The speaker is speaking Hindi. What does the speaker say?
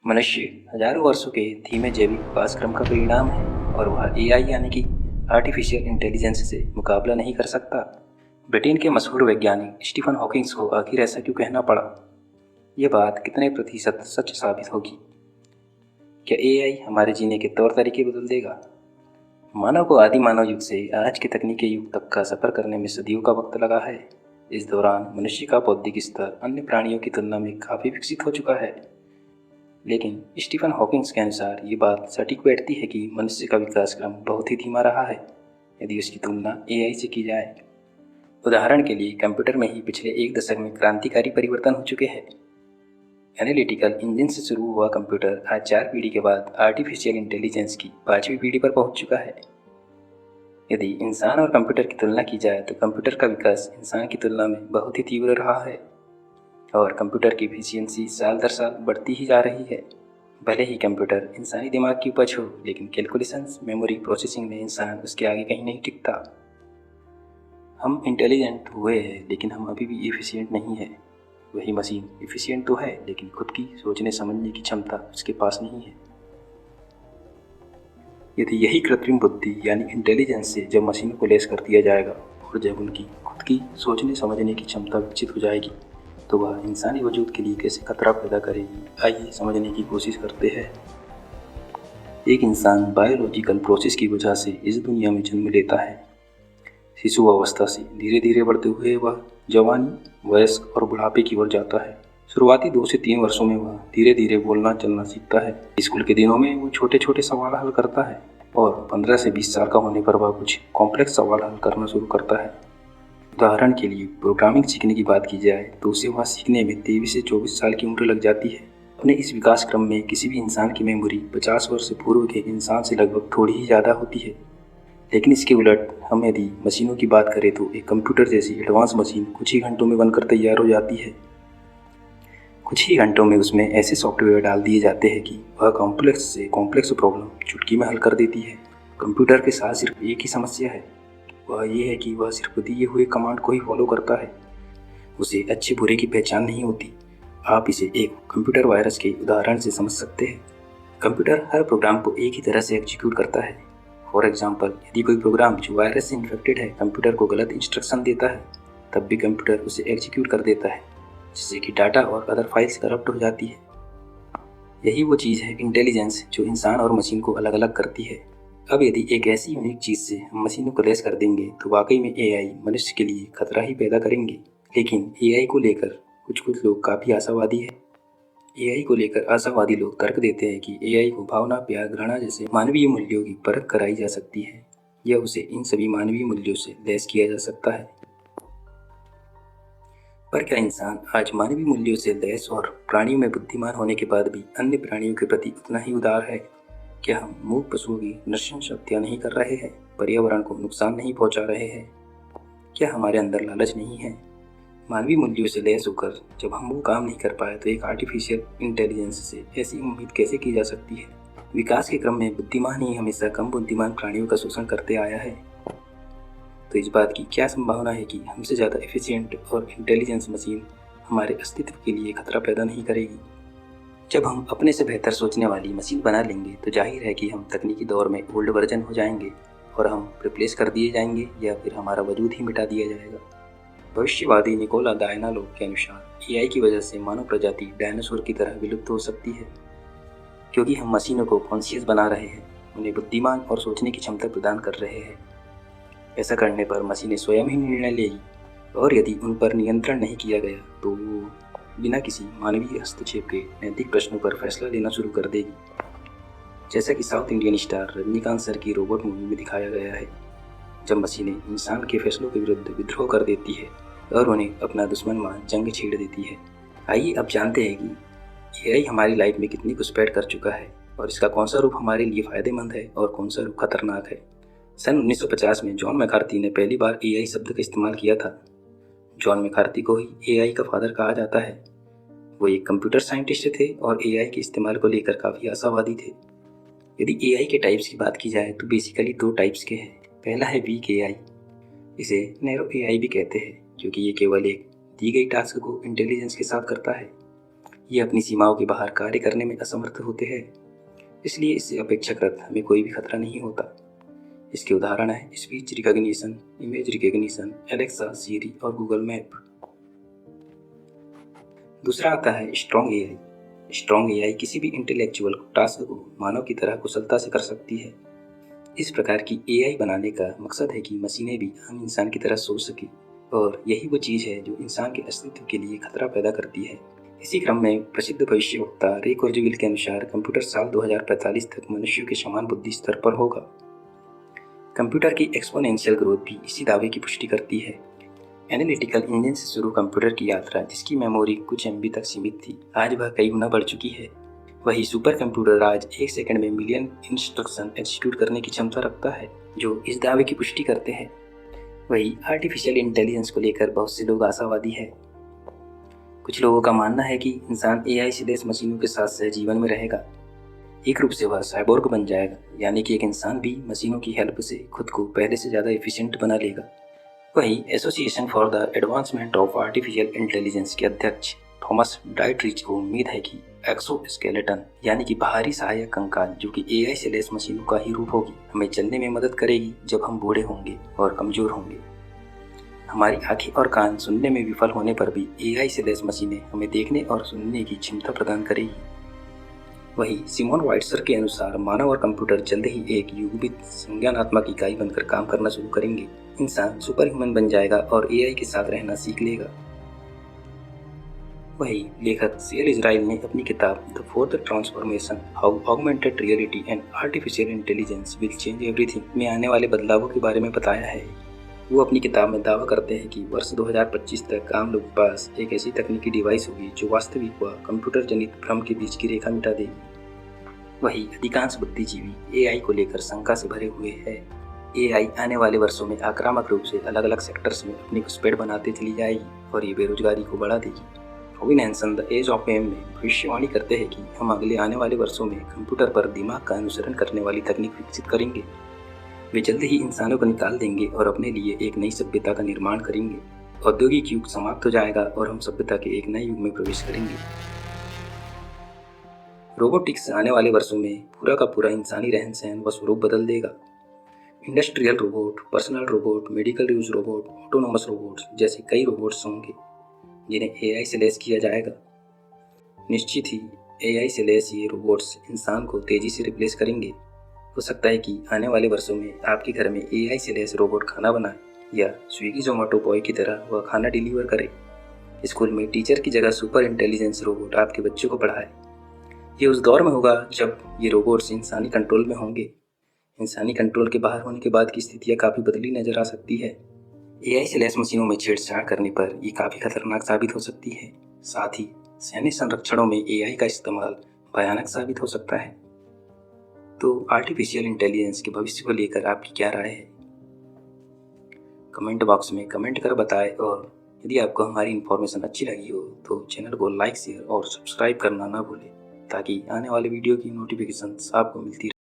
मनुष्य हजारों वर्षों के धीमे जैविक विकासक्रम का परिणाम है और वह एआई यानी कि आर्टिफिशियल इंटेलिजेंस से मुकाबला नहीं कर सकता। ब्रिटेन के मशहूर वैज्ञानिक स्टीफन हॉकिंग्स को आखिर ऐसा क्यों कहना पड़ा? यह बात कितने प्रतिशत सच साबित होगी? क्या एआई हमारे जीने के तौर तरीके बदल देगा? मानव को आदि मानव युग से आज के तकनीकी युग तक का सफर करने में सदियों का वक्त लगा है। इस दौरान मनुष्य का बौद्धिक स्तर अन्य प्राणियों की तुलना में काफ़ी विकसित हो चुका है। लेकिन स्टीफन हॉकिंग्स के अनुसार ये बात सटीक बैठती है कि मनुष्य का विकास क्रम बहुत ही धीमा रहा है यदि उसकी तुलना एआई से की जाए। उदाहरण के लिए कंप्यूटर में ही पिछले एक दशक में क्रांतिकारी परिवर्तन हो चुके हैं। एनालिटिकल इंजन से शुरू हुआ कंप्यूटर आज 4 पीढ़ी के बाद आर्टिफिशियल इंटेलिजेंस की 5वीं पीढ़ी पर पहुंच चुका है। यदि इंसान और कंप्यूटर की तुलना की जाए तो कंप्यूटर का विकास इंसान की तुलना में बहुत ही तीव्र रहा है और कंप्यूटर की एफिशिएंसी साल दर साल बढ़ती ही जा रही है। भले ही कंप्यूटर इंसानी दिमाग की उपज हो, लेकिन कैलकुलेशंस, मेमोरी, प्रोसेसिंग में इंसान उसके आगे कहीं नहीं टिकता। हम इंटेलिजेंट हुए हैं, लेकिन हम अभी भी एफिशिएंट नहीं है। वही मशीन एफिशिएंट तो है, लेकिन खुद की सोचने समझने की क्षमता उसके पास नहीं है। यदि यही कृत्रिम बुद्धि यानी इंटेलिजेंस से जब मशीनों को लैस कर दिया जाएगा और जब उनकी खुद की सोचने समझने की क्षमता विकसित हो जाएगी, तो वह इंसानी वजूद के लिए कैसे खतरा पैदा करेगी, आइए समझने की कोशिश करते हैं। एक इंसान बायोलॉजिकल प्रोसेस की वजह से इस दुनिया में जन्म लेता है। शिशु अवस्था से धीरे धीरे बढ़ते हुए वह जवानी, वयस्क और बुढ़ापे की ओर जाता है। शुरुआती 2 से 3 वर्षों में वह धीरे धीरे बोलना चलना सीखता है। स्कूल के दिनों में वो छोटे छोटे सवाल हल करता है और 15 से 20 साल का होने पर वह कुछ कॉम्प्लेक्स सवाल हल करना शुरू करता है। उदाहरण के लिए प्रोग्रामिंग सीखने की बात की जाए तो उसे वह सीखने में 23 से 24 साल की उम्र लग जाती है। अपने इस विकास क्रम में किसी भी इंसान की मेमोरी 50 वर्ष पूर्व के इंसान से लगभग थोड़ी ही ज़्यादा होती है। लेकिन इसके उलट हम यदि मशीनों की बात करें तो एक कंप्यूटर जैसी एडवांस मशीन कुछ ही घंटों में बनकर तैयार हो जाती है। कुछ ही घंटों में उसमें ऐसे सॉफ्टवेयर डाल दिए जाते हैं कि वह कॉम्प्लेक्स से कॉम्प्लेक्स प्रॉब्लम चुटकी में हल कर देती है। कंप्यूटर के साथ सिर्फ एक ही समस्या है, वह ये है कि वह सिर्फ दिए हुए कमांड को ही फॉलो करता है। उसे अच्छे बुरे की पहचान नहीं होती। आप इसे एक कंप्यूटर वायरस के उदाहरण से समझ सकते हैं। कंप्यूटर हर प्रोग्राम को एक ही तरह से एग्जीक्यूट करता है। फॉर एग्जाम्पल, यदि कोई प्रोग्राम जो वायरस से इन्फेक्टेड है कंप्यूटर को गलत इंस्ट्रक्शन देता है, तब भी कंप्यूटर उसे एग्जीक्यूट कर देता है, जिससे कि डाटा और अदर फाइल्स करप्ट हो जाती है। यही वो चीज़ है इंटेलिजेंस, जो इंसान और मशीन को अलग अलग करती है। अब यदि एक ऐसी यूनिक चीज़ से हम मशीनों को लैस कर देंगे तो वाकई में एआई मनुष्य के लिए खतरा ही पैदा करेंगे। लेकिन एआई को लेकर कुछ लोग काफ़ी आशावादी है। एआई को लेकर आशावादी लोग तर्क देते हैं कि एआई को भावना, प्यार, घृणा जैसे मानवीय मूल्यों की परख कराई जा सकती है या उसे इन सभी मानवीय मूल्यों से लैस किया जा सकता है। पर क्या इंसान आज मानवीय मूल्यों से लैस और प्राणियों में बुद्धिमान होने के बाद भी अन्य प्राणियों के प्रति उतना ही उदार है? क्या हम मूक पशुओं की नृशंस हत्या नहीं कर रहे हैं, पर्यावरण को नुकसान नहीं पहुंचा रहे हैं? क्या हमारे अंदर लालच नहीं है? मानवीय मूल्यों से लैस होकर जब हम वो काम नहीं कर पाए तो एक आर्टिफिशियल इंटेलिजेंस से ऐसी उम्मीद कैसे की जा सकती है? विकास के क्रम में बुद्धिमान ही हमेशा कम बुद्धिमान प्राणियों का शोषण करते आया है। तो इस बात की क्या संभावना है कि हमसे ज़्यादा एफिशिएंट और इंटेलिजेंस मशीन हमारे अस्तित्व के लिए खतरा पैदा नहीं करेगी? जब हम अपने से बेहतर सोचने वाली मशीन बना लेंगे तो जाहिर है कि हम तकनीकी दौर में ओल्ड वर्जन हो जाएंगे और हम रिप्लेस कर दिए जाएंगे या फिर हमारा वजूद ही मिटा दिया जाएगा। भविष्यवादी निकोला डायनालो के अनुसार एआई की वजह से मानव प्रजाति डायनासोर की तरह विलुप्त हो सकती है, क्योंकि हम मशीनों को कॉन्शियस बना रहे हैं, उन्हें बुद्धिमान और सोचने की क्षमता प्रदान कर रहे हैं। ऐसा करने पर मशीनें स्वयं ही निर्णय लेगी और यदि उन पर नियंत्रण नहीं किया गया तो वो बिना किसी मानवीय हस्तक्षेप के नैतिक प्रश्नों पर फैसला लेना शुरू कर देगी, जैसा कि south Indian star Rajinikanth sir की रोबोट मूवी में दिखाया गया है, जब मशीनें इंसान के फैसलों के विरुद्ध विद्रोह कर देती है और उन्हें अपना दुश्मन मान जंग छेड़ देती है। आइए अब जानते हैं कि एआई हमारी लाइफ में कितनी घुसपैठ कर चुका है और इसका कौन सा रूप हमारे लिए फ़ायदेमंद है और कौन सा रूप खतरनाक है। सन 1950 में जॉन मैकार्थी ने पहली बार एआई शब्द का इस्तेमाल किया था। जॉन मैकार्थी को ही एआई का फादर कहा जाता है। वो एक कंप्यूटर साइंटिस्ट थे और एआई के इस्तेमाल को लेकर काफ़ी आशावादी थे। यदि एआई के टाइप्स की बात की जाए तो बेसिकली 2 टाइप्स के हैं। पहला है वीक एआई, इसे नैरो एआई भी कहते हैं, क्योंकि ये केवल एक दी गई टास्क को इंटेलिजेंस के साथ करता है। ये अपनी सीमाओं के बाहर कार्य करने में असमर्थ होते हैं, इसलिए इससे अपेक्षाकृत हमें कोई भी खतरा नहीं होता। इसके उदाहरण है speech recognition, image recognition, Alexa, Siri और गूगल मैप। दूसरा आता है स्ट्रॉन्ग एआई। स्ट्रॉन्ग एआई किसी भी इंटेलेक्चुअल टास्क को मानव की तरह कुशलता से कर सकती है। इस प्रकार की एआई बनाने का मकसद है कि मशीनें भी आम इंसान की तरह सोच सके, और यही वो चीज़ है जो इंसान के अस्तित्व के लिए खतरा पैदा करती है। इसी क्रम में प्रसिद्ध भविष्यवक्ता रे कुर्ज़वेल के अनुसार कंप्यूटर साल 2045 तक मनुष्यों के समान बुद्धि स्तर पर होगा। कंप्यूटर की एक्सपोनेंशियल ग्रोथ भी इसी दावे की पुष्टि करती है। एनालिटिकल इंजन से शुरू कंप्यूटर की यात्रा, जिसकी मेमोरी कुछ एमबी तक सीमित थी, आज वह कई गुना बढ़ चुकी है। वही सुपर कंप्यूटर आज 1 सेकंड में मिलियन इंस्ट्रक्शन एग्जीक्यूट करने की क्षमता रखता है, जो इस दावे की पुष्टि करते हैं। वही आर्टिफिशियल इंटेलिजेंस को लेकर बहुत से लोग आशावादी हैं। कुछ लोगों का मानना है कि इंसान एआई से लैस मशीनों के साथ सहजीवन में रहेगा। एक रूप से वह साइबोर्ग बन जाएगा, यानी कि एक इंसान भी मशीनों की हेल्प से खुद को पहले से ज़्यादा एफिशिएंट बना लेगा। वही association for the advancement of artificial intelligence के अध्यक्ष थॉमस डाइटरिच को उम्मीद है कि एक्सोस्केलेटन यानी कि बाहरी सहायक कंकाल, जो कि एआई से लैस मशीनों का ही रूप होगी, हमें चलने में मदद करेगी जब हम बूढ़े होंगे और कमजोर होंगे। हमारी आंखें और कान सुनने में विफल होने पर भी एआई से लैस मशीनें हमें देखने और सुनने की क्षमता प्रदान करेगी। वही सिमोन वाइट्सर के अनुसार मानव और कंप्यूटर जल्द ही एक युगवित संज्ञानात्मक इकाई बनकर काम करना शुरू करेंगे। इंसान सुपर ह्यूमन बन जाएगा और एआई के साथ रहना सीख लेगा। वही लेखक सीएल इजराइल ने अपनी किताब the fourth transformation, how augmented reality and artificial intelligence will change everything में आने वाले बदलावों के बारे में बताया है। वो अपनी किताब में दावा करते हैं कि वर्ष 2025 तक आम लोगों के पास एक ऐसी तकनीकी डिवाइस होगी जो वास्तविक व कंप्यूटर जनित भ्रम के बीच की रेखा मिटा देगी। वही अधिकांश बुद्धिजीवी एआई को लेकर शंका से भरे हुए हैं। एआई आने वाले वर्षों में आक्रामक रूप से अलग अलग सेक्टर्स में अपनी घुसपैठ बनाते चली जाएगी और ये बेरोजगारी को बढ़ा देगी। Robin Hanson the age of Em में भविष्यवाणी करते हैं कि हम अगले आने वाले वर्षों में कंप्यूटर पर दिमाग का अनुसरण करने वाली तकनीक विकसित करेंगे। वे जल्द ही इंसानों को निकाल देंगे और अपने लिए एक नई सभ्यता का निर्माण करेंगे। औद्योगिक युग समाप्त हो जाएगा और हम सभ्यता के एक नए युग में प्रवेश करेंगे। रोबोटिक्स आने वाले वर्षों में पूरा का पूरा इंसानी रहन सहन व स्वरूप बदल देगा। Industrial robot, personal robot, medical use robot, autonomous robots जैसे कई रोबोट्स होंगे जिन्हें एआई से लैस किया जाएगा। निश्चित ही एआई से लैस ये रोबोट्स इंसान को तेजी से रिप्लेस करेंगे। हो सकता है कि आने वाले वर्षों में आपके घर में एआई से लैस रोबोट खाना बनाए या स्विगी जोमेटो बॉय की तरह वह खाना डिलीवर करे। स्कूल में टीचर की जगह सुपर इंटेलिजेंस रोबोट आपके बच्चों को पढ़ाए। ये उस दौर में होगा जब ये रोबोट्स इंसानी कंट्रोल में होंगे। इंसानी कंट्रोल के बाहर होने के बाद की स्थितियाँ काफ़ी बदली नजर आ सकती है। एआई से लैस मशीनों में छेड़छाड़ करने पर ये काफ़ी खतरनाक साबित हो सकती है। साथ ही सैन्य संरक्षणों में एआई का इस्तेमाल भयानक साबित हो सकता है। तो आर्टिफिशियल इंटेलिजेंस के भविष्य को लेकर आपकी क्या राय है? कमेंट बॉक्स में कमेंट कर बताएं, और यदि आपको हमारी इन्फॉर्मेशन अच्छी लगी हो तो चैनल को लाइक, शेयर और सब्सक्राइब करना ना भूलें, ताकि आने वाले वीडियो की नोटिफिकेशन आपको मिलती रहे।